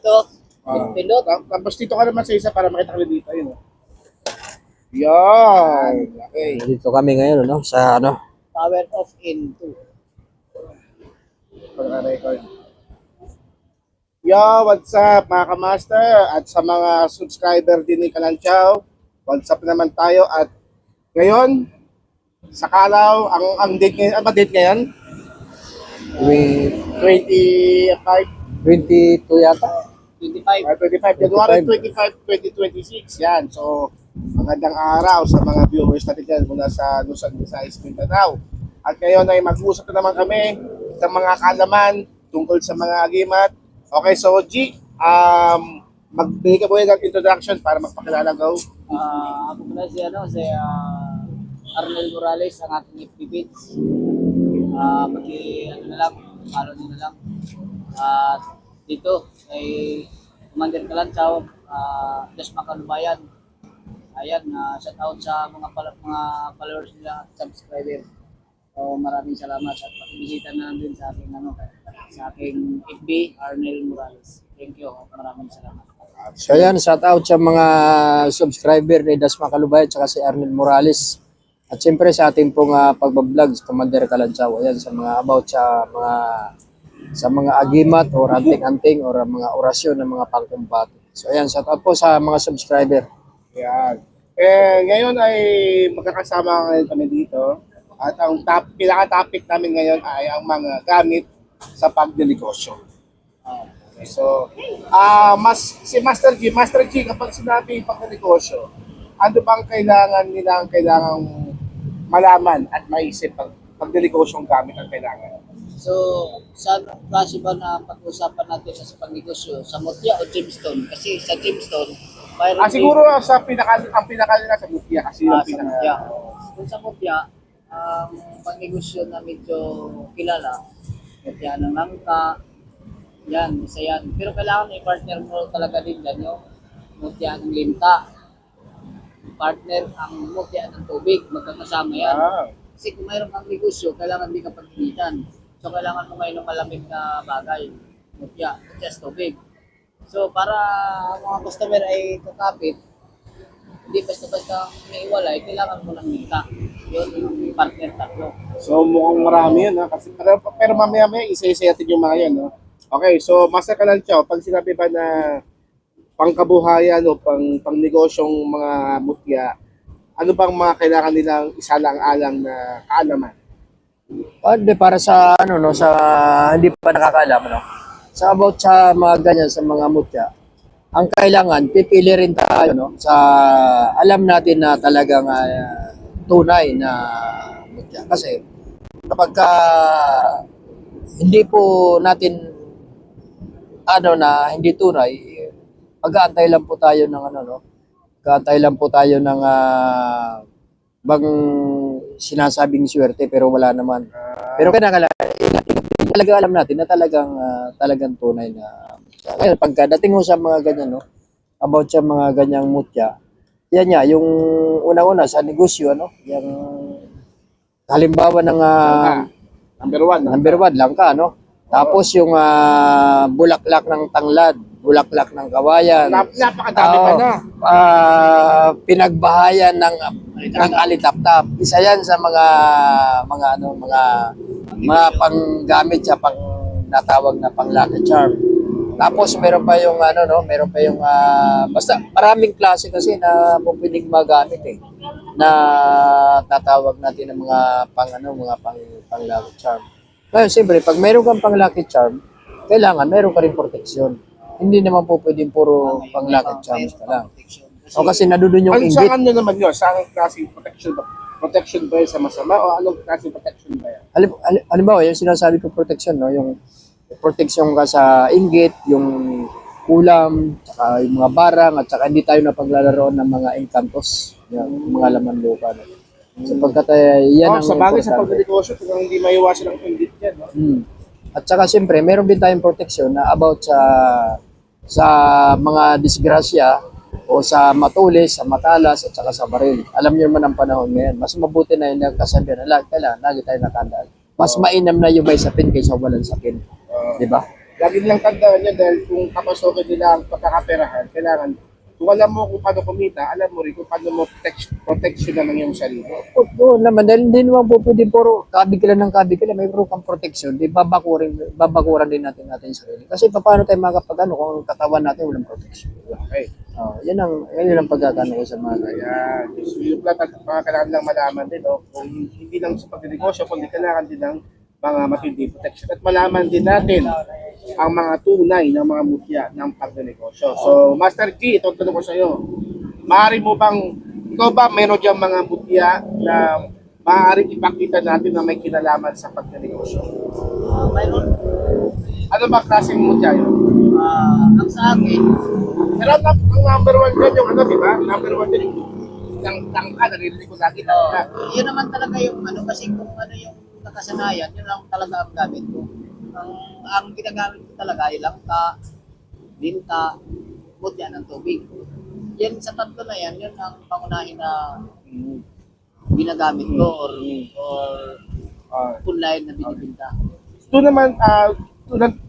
dito. Pilot. Tapos dito ka naman sa isa para makita ka dito. Ayun. Yan. Okay. Dito kami ngayon, no? Sa ano? Power off in 2. Pagka-record. Yo, what's up mga kamaster at sa mga subscriber din ni Kalanchaw. What's up naman tayo at ngayon sa Kalaw, ang date ngayon, ano ba date ngayon? 25 22 yata? 25. 25 January 25, 2026. Yan. So, magandang araw sa mga viewers natin dyan mula sa Luzon, Visayas, Mindanao. At ngayon ay mag-uusap na naman kami sa mga kalaman tungkol sa mga agimat. Okay, so G, magbigay ka po ng introduction para magpakilala go. Ako pala si Arnel Morales, ang aking FB page. Follow nyo na lang. At dito ay Commander Kalanchaw, Dasma Kalubayan. Ayan, shout out sa mga followers nila at subscriber. So maraming salamat at pakibisita na lang din sa aking FB, Arnel Morales. Thank you, maraming salamat. So yan, shout out sa mga subscriber ni Dasma Kalubayan at si Arnel Morales. At siyempre sa ating pong pagbablog sa Commander Kalanchaw. Ayan, sa mga about sa mga agimat or anting-anting or mga orasyon ng mga pangkumbate. So ayan, shout out po sa mga subscriber. Yan. Ngayon ay magkakasama ngayon kami dito. At ang pinaka-topic namin ngayon ay ang mga gamit sa pagdinegosyo. Okay, so, si Master G, kapag sinabi pagdinegosyo, ano bang kailangang malaman at maisip pagdinigosyong gamit ang kailangan? So, saan klase ba na pag-usapan natin sa pagnegosyo? Sa mutya o gemstone? Kasi sa gemstone, mayroon Siguro sa ang pinaka nila sa mutya kasi yung sa pinaka. mutya. Kung sa mutya, ang pagnegosyo na medyo kilala, mutya ng langka, yan, isa yan. Pero kailangan may partner mo talaga din yan, yung mutya ng linta. Partner ang mutya ng tubig, magkakasama yan. Kasi kung mayroon kang negosyo, kailangan di ka pagkinitan. So, kailangan mo ngayon ng malamig na bagay. Mutya, sa tubig. So, para ang mga customer ay kakapit, hindi basta-basta naiwalay, kailangan mo ng linta. Yun yung partner tatlo. So mukhang marami yun, ha? Kasi, pero mamaya isa-isa natin yung mga yan. No? Okay, so Master Kalanchaw, pag sinabi ba na pangkabuhayan o pangnegosyong mga mutya, ano bang mga kailangan nilang isalang-alang na kaalaman? Para sa sa hindi pa nakakaalam, sa about sa mga ganyan, sa mga mutya, ang kailangan pipili rin tayo sa alam natin na talagang tunay na mutya. Kasi kapag hindi po natin hindi tunay, mag-aantay lang po tayo ng mag-aantay lang po tayo ng bang sinasabing swerte pero wala naman. Pero kailangan talaga alam natin na talagang tunay na mutya. Ngayon, pagkadating sa mga ganyan, about sa mga ganyang mutya, yan nga, yung una-una sa negosyo, yung halimbawa ng number one lang ka, Tapos yung bulaklak ng tanglad, bulaklak ng kawayan. Napakadami pa na. Pinagbahayan ng alitap-tap. Isa yan sa mga panggamit sa pang natawag na pang lucky charm. Tapos meron pa yung basta maraming klase kasi na pwedeng magamit na tatawag natin ng mga pang lucky charm. Ngayon, siyempre, pag meron kang pang lucky charm, kailangan meron ka rin proteksyon. Hindi naman po pwedeng puro pang lucky charms ka lang. O kasi nadudun yung inggit. Saan naman yun? Saan klaseng protection ba? Protection ba yun sa masama o anong klaseng protection ba yan? Halimbawa, yung sinasabi ko protection, yung protection ka sa inggit, yung ulam, saka yung mga barang, at saka hindi tayo napaglalaroon ng mga engkantos, yung mga laman lupa. Sapagkat yan ang sa bagay sa importante. pagdinegosyo, kung hindi maiwasan ang inggit yan. At saka siyempre, meron din tayong protection na about sa mga disgrasya o sa matulis, sa matalas, at saka sa baril. Alam niyo naman ang panahon ngayon. Mas mabuti na yung nagkasabihan na lagi tayo nakandaan. Mas mainam na yung may sapin kaysa walang sapin. Di ba? lagi nilang tandaan yun dahil kung kapasokin nila ang pagkakaperahan, kailangan, kung alam mo kung paano kumita, alam mo rin kung paano mo protection ng iyong sarili. Oo naman, dahil hindi naman po pwede puro kabigla ng kabigla, may puro kang protection, di babakuran din natin yung sarili. Kasi paano tayo makapag ano kung ang katawan natin walang protection. Okay. Yan ang pagkakano ko sa mga ganyan. Ayan. So, yung mga kailangan lang malaman din, no? Kung hindi lang sa pagdinegosyo, kundi kailangan din ng mga matindi protection. At malaman din natin ang mga tunay ng mga mutya ng pagdinegosyo. So, Master G, itong tanong ko sa iyo. Maaari mo bang, ikaw ba meron diyang mga mutya na maaaring ipakita natin na may kinalaman sa pagdinegosyo? Mayroon. Ano ba klaseng mutya yun? Ang sa akin, Pero ang number one dyan yung ano, di ba? Number one dyan yung tangka, naririnig ko lagi tangka. yun naman talaga yung ano, kasi kung ano yung nakasanayan, yun lang talaga ang gamit ko. Ang ginagamit ko talaga ay langka, linta, mutya ng tubig. Yan sa tatlo na yan, yun ang pangunahin na ginagamit ko or online na binibinta. Doon naman,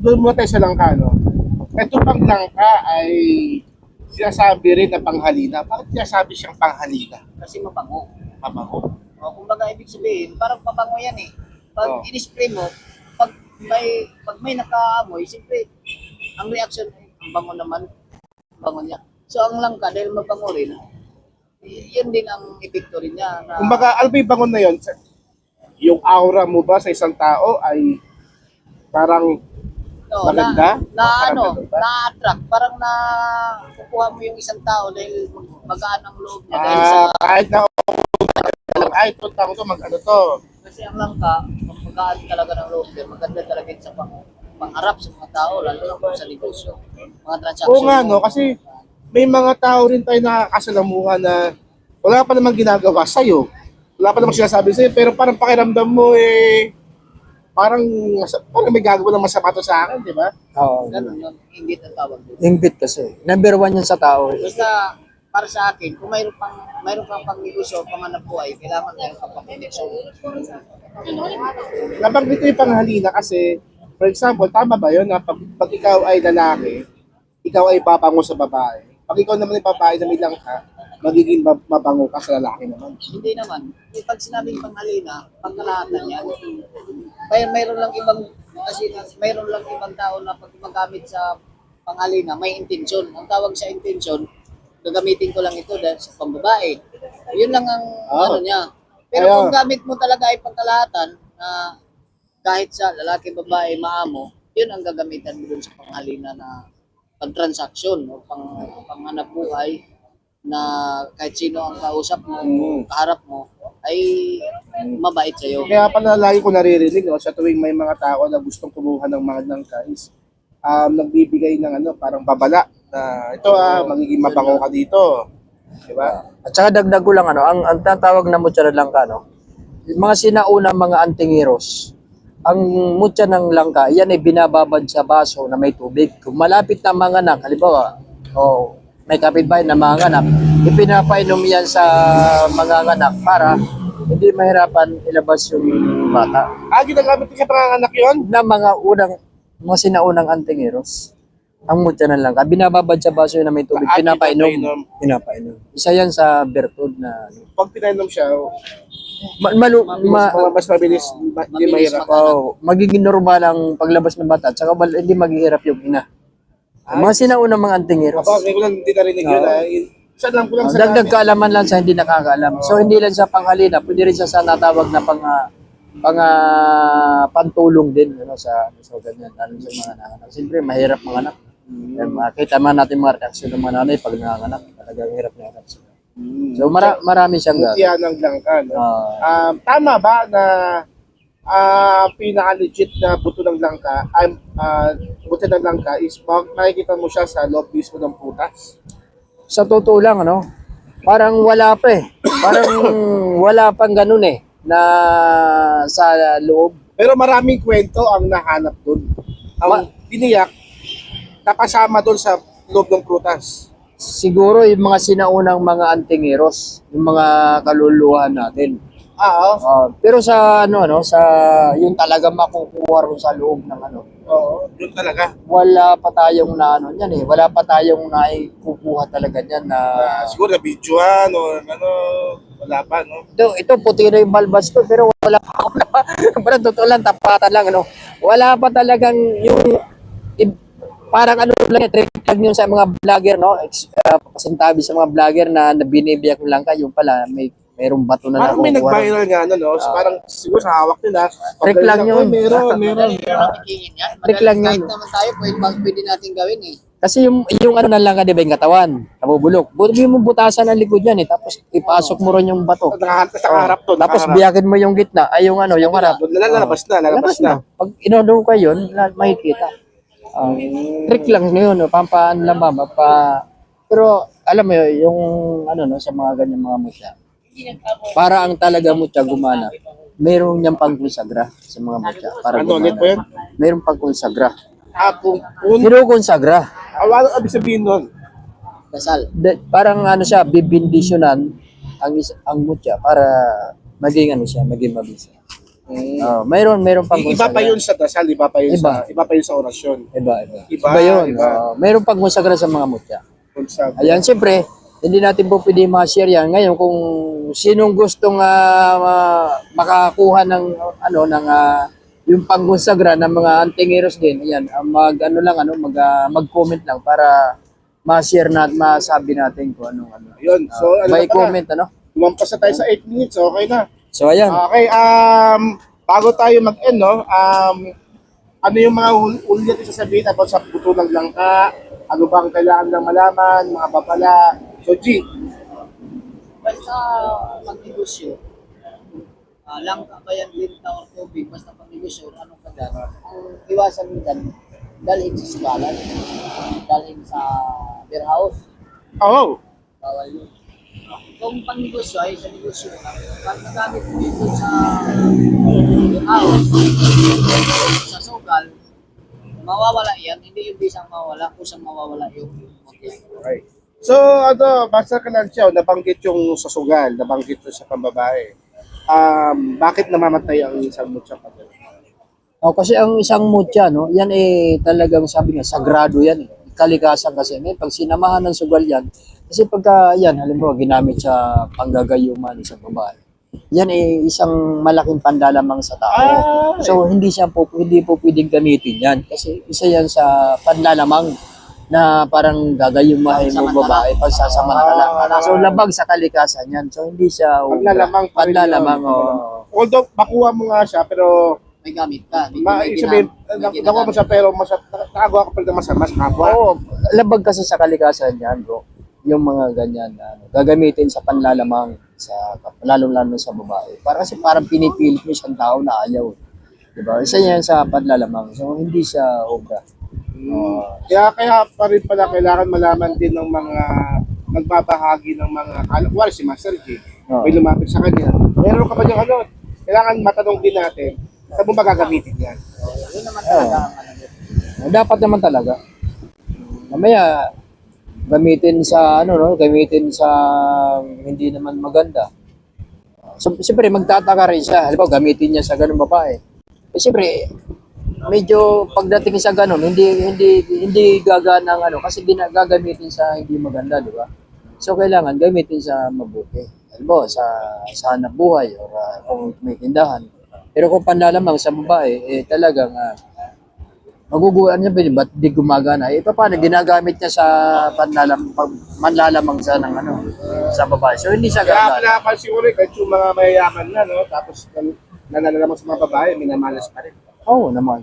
doon muna tayo sa langka, no? Ito pang langka ay sinasabi rin na panghalina. Bakit sinasabi siyang panghalina? Kasi mabango. Mabango. O, kumbaga ibig sabihin, parang pabango yan eh. Pag Oo. in-spray mo, pag may nakaamoy, siyempre, ang reaction, ang bango naman, bango niya. So ang langka, dahil mabango rin, yun din ang epekto rin niya. Na, Kumbaga, ano ba yung bangon na yun? Yung aura mo ba sa isang tao ay parang no, maganda? na Parang ganun ba? na-attract, parang na kukuha mo yung isang tao dahil magaan ang loob niya. Dahil sa, kahit na ay, ito tao to, mag-ano to. kasi ang langka, magaan talaga ng loob niya, maganda talaga yun sa pangharap sa mga tao, lalo na kung sa negosyo, mga transaction. Oo nga, no? Kasi may mga tao rin tayo nakakasalamuhan na wala pa namang ginagawa sa'yo. Wala pa namang sinasabi sa'yo, pero parang pakiramdam mo parang may gagawa ng masama to sa akin, di ba? Oo. Ganun yun, inggit ang tawag dito. Inggit kasi. Number one yan sa tao. Basta para sa akin, kung mayroon kang pang-negosyo, panganap buhay, kailangan mayroon kang pang-connection. Nabanggit ko yung panghalina kasi, for example, tama ba yun na pag ikaw ay lalaki, ikaw ay babango sa babae. Pag ikaw naman ay babae na may langka, magiging mabango ka sa lalaki naman. Hindi naman. Pag sinabing panghalina, pangkalahatan yan. Kaya mayroon lang ibang tao na pag gumagamit sa panghalina, may intensyon. Ang tawag sa intensyon, gagamitin ko lang ito dahil sa pambabae. Yun lang ang ano niya. Pero Ayaw. kung gamit mo talaga ay pangkalahatan, na kahit sa lalaki, babae, maamo, yun ang gagamitan mo dun sa panghalina na pag-transaction o panghanap buhay na kahit sino ang kausap mo, kaharap mo, ay mabait sa'yo. Kaya pala lagi ko naririnig, no, sa tuwing may mga tao na gustong kumuha ng mga langka is nagbibigay ng parang babala na ito magiging mabango ka dito. Di ba? At saka dagdag ko lang ang tatawag na mutya ng langka, yung mga sinaunang mga antingiros, ang mutya ng langka, yan ay binababad sa baso na may tubig. Kung malapit na manganak, halimbawa, may kapitbahay na manganak, ipinapainom yan sa manganganak para hindi mahirapan ilabas yung bata. Ginagamit ko sa panganganak yun? Na mga sinaunang antingiros, ang mutya ng langka, binababad sa baso na may tubig, pinapainom. Isa yan sa bertud na Pag pinainom siya, mas mabilis, hindi mahirap. magiging normal ang paglabas ng bata at saka hindi maghihirap yung ina. Mga sinaunang mga antingiros. Ako, ngayon ko lang hindi narinig yun. Isa lang ko lang sa Dagdag kaalaman lang sa hindi nakakaalam. So hindi lang sa panghalina, pwede rin siya sa natawag na pantulong din sa ganyan, lalo sa mga nanganak. Siyempre mahirap mga anak. Makita man natin mga reaksyon ng mga nanay pag nanganak, talagang hirap na hirap sila. So marami siyang mutya ng langka. No? Tama ba na pinaka-legit na buto ng langka, buto ng langka is makikita mo siya sa loob mismo ng putas? Sa totoo lang, parang wala pa eh. Parang wala pang ganun na sa loob. Pero maraming kwento ang nahanap doon. Ang biniyak, nakasama doon sa loob ng prutas. Siguro yung mga sinaunang mga antingiros, yung mga kaluluhan natin. Oo. Pero sa sa yung talaga makukuha rin sa loob ng Oo, yun talaga. wala pa tayong na ano yan eh. Wala pa tayong naikukuha talaga yan na Siguro na videoan o ano, wala pa, no? ito puti na yung balbas ko pero wala pa parang totoo lang tapatan lang ano. Wala pa talagang yung parang ano lang trick lang yun sa mga vlogger no. Pasintabi sa mga vlogger na binibiyak lang kayo pala mayroong bato na Parang may nakukuha. nag-viral nga, ano, no? So, parang siguro sa hawak nila. Trick lang yun. Meron. Makikiin yan. Trick lang Kahit yun. naman tayo, pwede natin gawin eh. Kasi yung ano na lang ka, di ba, yung katawan, nabubulok. Buti mo butasan ang likod yan eh, tapos ipasok mo rin yung bato. Nakaharap to. Tapos biyakin mo yung gitna, ay yung ano, yung harap. Lalabas na. Pag inodo ka yun, makikita. Trick lang yun, no? Pampaan lang ba, pero alam mo yun, yung ano no, sa mga ganyan mga mutya. Para ang talaga mutya gumana, meron niyang pangkonsagra sa mga mutya. Para Ano ulit po yun? meron pangkonsagra. Kung Kinukonsagra. awal ibig sabihin nun. Dasal. Parang ano siya, bibindisyonan ang mutya para maging ano siya, maging mabisa. Mayroon pang Iba pa yun sa dasal, iba pa yun sa orasyon. Iba Iba. yun. Mayroon pang konsagra sa mga mutya. Konsag. Ayan, siyempre, hindi natin po pwede ma-share yan. Ngayon, kung sinong gustong makakuha ng yung pangkonsagra ng mga antingiros din, ayan, mag-comment lang para ma-share na at masabi natin kung anong ano. Yun. So, ano By na pala? comment, ano? Lumampas na tayo sa 8 minutes, okay na. So, ayan. Okay, bago tayo mag-end, no, ano yung mga huli natin sasabihin about sa buto ng langka? Ano bang kailangan lang malaman, mga babala? So, G, Basta pag-negosyo, langka ba yan din or tubig, basta pag-negosyo, anong ka dyan? Ang iwasan mo dyan, dalhin sa sugalan, dalhin sa beer house, oh, bawal yun. Kung pang-negosyo ay sa negosyo lang, pag nagamit mo ito sa beer house, sa sugal, mawawala yan, hindi yung bisang mawala, kusang mawawala yung mutya. okay. So, basta ka lang siya, nabanggit yung sa sugal, nabanggit yung sa pambabae. Bakit namamatay ang isang mutya pa? Kasi ang isang mutya, no, yan talagang sabi nga, sagrado yan. Kalikasan kasi. Pag sinamahan ng sugal yan, kasi pagka yan, halimbawa, ginamit sa panggagayuman sa babae, yan isang malaking pandalamang sa tao. So, hindi po pwedeng gamitin yan. Kasi isa yan sa panlalamang na parang gagayumahin mo babae pagsasamantala. So, labag sa kalikasan yan. So, hindi siya panlalamang. Although, makuha mo nga siya, pero May gamit ka. sabihin, nakuha mo siya, pero nakagawa ka pa rin ng masama sa kapwa. Oo, labag kasi sa kalikasan yan, bro. Yung mga ganyan na gagamitin sa panlalamang lalo-lalo sa babae. Kasi parang pinipilit mo isang tao na ayaw. Diba? Isa yan sa panlalamang. So, hindi siya obra. Kaya pa rin pala kailangan malaman din ng mga nagbabahagi ng mga wala si Master G. May lumapit sa kanya. Meron ka ba yung kailangan matanong din natin saan mo ba gagamitin yan? Yun naman talaga ang Dapat naman talaga. Mamaya, gamitin sa gamitin sa hindi naman maganda. So, siyempre magtataka rin siya. Halimbawa, gamitin niya sa ganung babae. Siyempre, medyo pagdating sa ganun, hindi gagana ng kasi gagamitin sa hindi maganda, di ba? So, kailangan gamitin sa mabuti. Halimbawa, sa hanap buhay or kung may tindahan. Pero kung panlalamang sa babae, talagang magugulan niya ba, ba't di gumagana? Paano ginagamit niya sa panlalamang sa sa babae. So hindi siya Kaya gagana. pinapansin ko rin kahit yung mga mayayaman na, no? Tapos nanalaman sa mga babae, minamalas pa rin. Oo naman.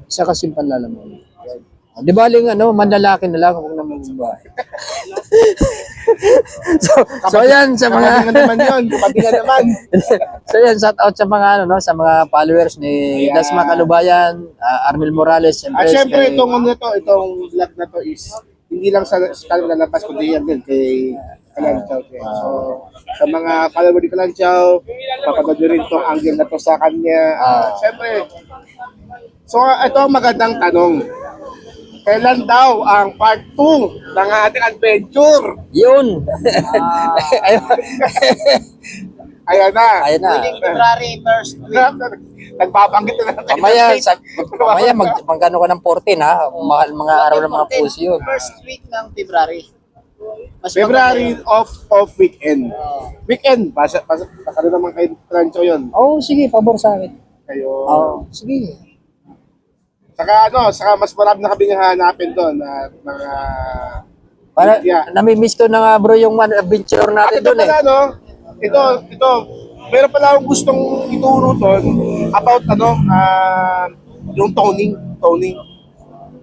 Isa kasing panlalamang. Di ba manlalaki na lang kung naman babae. so yan sa mga Kapatid naman yun, kapatid naman. so yan, shout out sa mga sa mga followers ni Ayan. Dasma Kalubayan, Armel Morales, Siyempre, itong vlog na to is hindi lang sa kalang lalabas, kundi yan din kay Kalanchaw. So, sa mga follower ni Kalanchaw, papagod nyo rin itong angle na to sa kanya. Siyempre, so ito ang magandang tanong. Kailan daw ang part 2 ng ating adventure? Yun. Ayan na. Ayan na. Pwedeng February 1st week. Nagbabanggit na lang. Mamaya magkano ka ng 14 ha. Mahal mga araw ng mga puso yun. First week ng February. Mas February maganda of weekend. yun. Oo. Weekend, baka naman kayo Trancho yun. Oo, sige, pabor sa akin. Kayo. Oo, sige. Saka mas marami na kami hanapin doon na mga... Para, Yeah. nami-miss ko na nga bro yung adventure At natin ito doon eh. pala, no? Ito, meron pala akong gustong ituro doon about yung toning.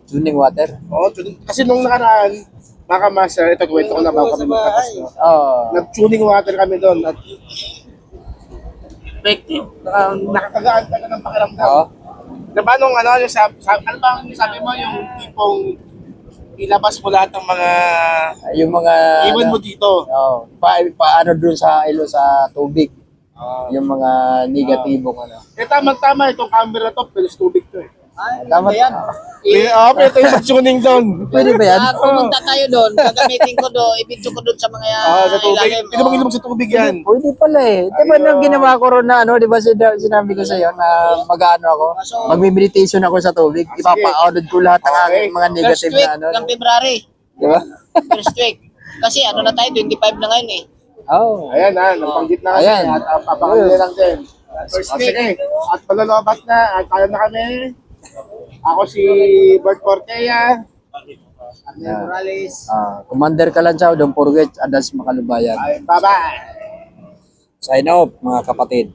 Tuning water. Oo, kasi nung nakaraan, mga master, ito kwento ko na bago kami magkakas, no? Oo. Nag-tuning water kami doon at Effective. nakakagaan talaga ng pakiramdam. Oo. Diba nung ano ba ang sabi mo yung tipong ilabas mo lahat ng mga Yung mga iwan mo dito. Oo. Paano dun sa sa tubig. Yung mga negatibong ano. Tama itong camera to, pero tubig to eh. Ay, Tama ano yan? Pero ito yung tuning doon. Pwede ba yan? Pumunta tayo doon. Gagamitin ko doon. I-video ko doon sa mga Sa tubig. ilalim. Pwede mo ilong sa tubig yan. Pwede pala eh. Di ba nang ginawa ko ron na ano, di ba sinabi ko sa'yo na mag-ano ako, magme-meditation ako sa tubig. Ipapa-audit ko lahat ng aking mga First negative week na ano. ng February. Di ba? First week. Kasi ano na tayo, 25 na ngayon eh. Oo. Ayan nabanggit na kasi. Ayan. At papakalala lang din. Sige. At palalobat na. At tayo na kami. Ako si Bert Cortea. Arnel Morales. Commander Kalanchaw, don't forget, Adas Makalubayan. Bye-bye. Sign off, mga kapatid.